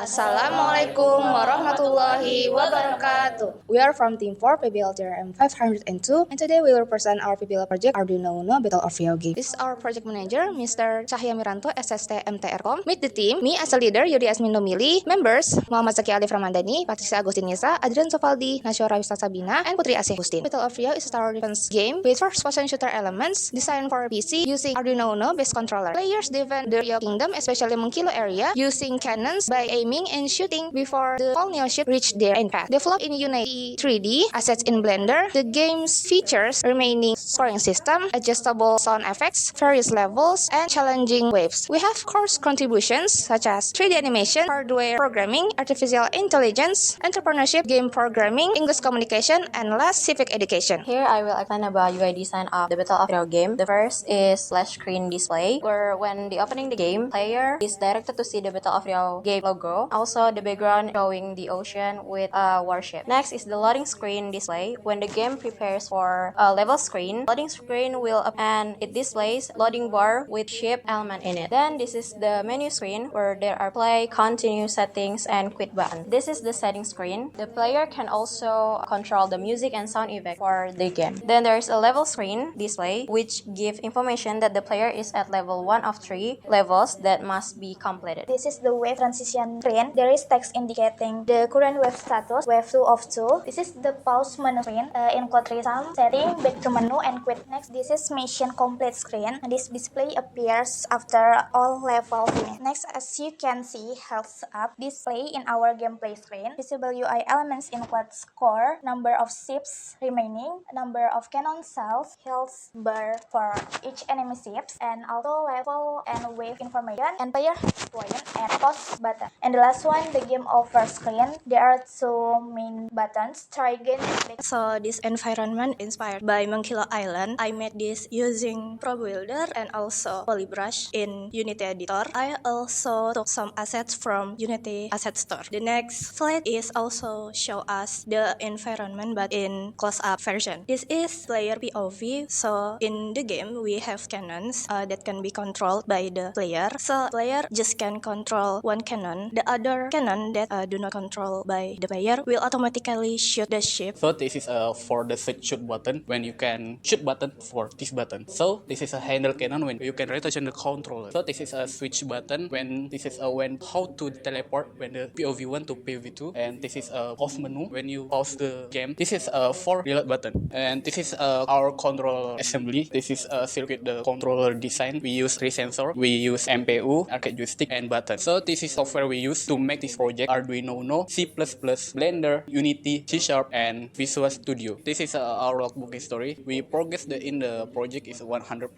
Assalamualaikum warahmatullahi wabarakatuh. We are from Team 4 PBL TRM 502 and today we will present our PBL project Arduino Uno Battle of Yogi. This is our project manager Mr. Cahya Miranto SST MTRCom. Meet the team, me as a leader Yudi Asmin Nomili, members Muhammad Zaki Alif Ramadhani, Patricia Agustin Yesa, Adrian Sofaldi, Nasyora Wista Sabina, and Putri Asih Agustin. Battle of Rio is a tower defense game with first-person shooter elements designed for PC using Arduino Uno based controller. Players defend the Rio Kingdom, especially Mengkilo area, using cannons by aiming and shooting before the all Neo ship reach their end path. Developed in Unity 3D, assets in Blender, the game's features remaining scoring system, adjustable sound effects, various levels, and challenging waves. We have course contributions such as 3D animation, hardware programming, artificial intelligence, entrepreneurship, game programming, English communication, and last civic education. Here I will explain about UI design of the Battle of Rio game. The first is splash screen display, where when opening the game, player is directed to see the Battle of Rio game logo. Also, the background showing the ocean with a warship. Next is the loading screen display. When the game prepares for a level screen, loading screen will appear and it displays loading bar with ship element in it. Then this is the menu screen where there are play, continue, settings, and quit button. This is the setting screen. The player can also control the music and sound effect for the game. Then there is a level screen display which gives information that the player is at level 1 of 3 levels that must be completed. This is the wave transition screen. There is text indicating the current wave status, wave 2 of 2. This is the pause menu screen. Include resum, setting, back to menu, and quit. Next, this is mission complete screen. This display appears after all level finish. Next, as you can see, health up display in our gameplay screen. Visible UI elements include score, number of ships remaining, number of cannon cells, health bar for each enemy ships, and auto level and wave information, and player point and pause button. And the last one, the game over screen. There are two main buttons, try again and click. So this environment inspired by Mengkilo Island. I made this using Pro Builder and also Polybrush in Unity Editor. I also took some assets from Unity Asset Store. The next slide is also show us the environment but in close-up version. This is player POV. So in the game we have cannons that can be controlled by the player. So player just can control one cannon. The other cannon that do not control by the player will automatically shoot the ship. So this is for the shoot button when you can shoot button for this button. So this is a handle cannon when you can rotation the controller. So this is a switch button when this is when how to teleport when the POV1 to POV2, and this is a pause menu when you pause the game. This is for reload button, and this is our controller assembly. This is a circuit the controller design. We use 3 sensor, we use MPU, arcade joystick, and button. So this is software we use to make this project: Arduino Uno, C++, Blender, Unity, C#, and Visual Studio. This is our logbook history. We progress in the project is 100%,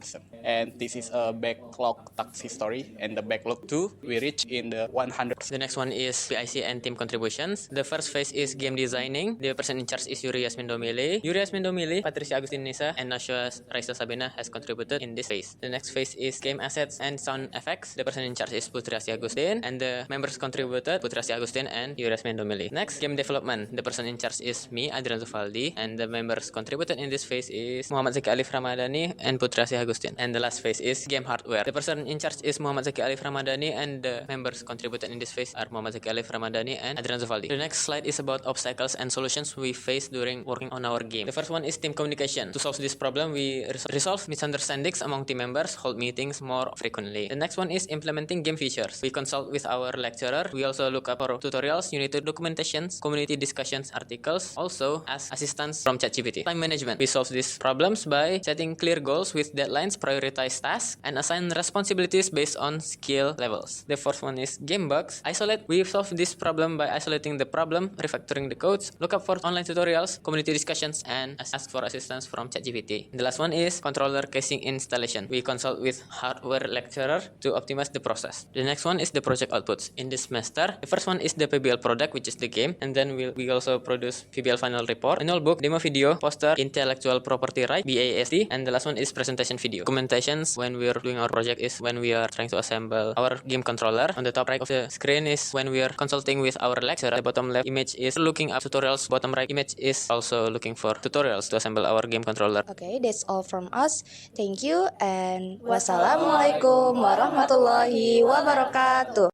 and this is a backlog task history, and the backlog 2 we reach in the 100%. The next one is PIC and team contributions. The first phase is game designing. The person in charge is Yuri Yasmin Domili. Yuri Yasmin Domili, Patricia Agustin Nisa, and Nasya Raisa Sabina has contributed in this phase. The next phase is game assets and sound effects. The person in charge is Putri Asih Agustin, and the members contributed Putri Asih Agustin and Yuri Yasmin Domili. Next, game development. The person in charge is me, Adrian Sofaldi, and the members contributed in this phase is Muhammad Zaki Alif Ramadhani and Putri Asih Agustin. And the last phase is game hardware. The person in charge is Muhammad Zaki Alif Ramadhani, and the members contributed in this phase are Muhammad Zaki Alif Ramadhani and Adrian Sofaldi. The next slide is about obstacles and solutions we face during working on our game. The first one is team communication. To solve this problem, we resolve misunderstandings among team members, hold meetings more frequently. The next one is implementing game features. We consult with our lecturer. We also look up for tutorials, Unity documentations, community discussions, articles, also as assistance from ChatGPT. Time management. We solve these problems by setting clear goals with deadlines, prioritize tasks, and assign responsibilities based on skill levels. The fourth one is game bugs. Isolate. We solve this problem by isolating the problem, refactoring the codes, look up for online tutorials, community discussions, and ask for assistance from ChatGPT. The last one is controller casing installation. We consult with hardware lecturer to optimize the process. The next one is the project outputs. In this semester, the first one is the PBL product, which is the game, and then we also produce PBL final report, annual book, demo video, poster, intellectual property right, BASD, and the last one is presentation video. Documentations when we are doing our project is when we are trying to assemble our game controller. On the top right of the screen is when we are consulting with our lecturer. The bottom left image is looking up tutorials. Bottom right image is also looking for tutorials to assemble our game controller. Okay, that's all from us. Thank you and wassalamualaikum warahmatullahi wabarakatuh.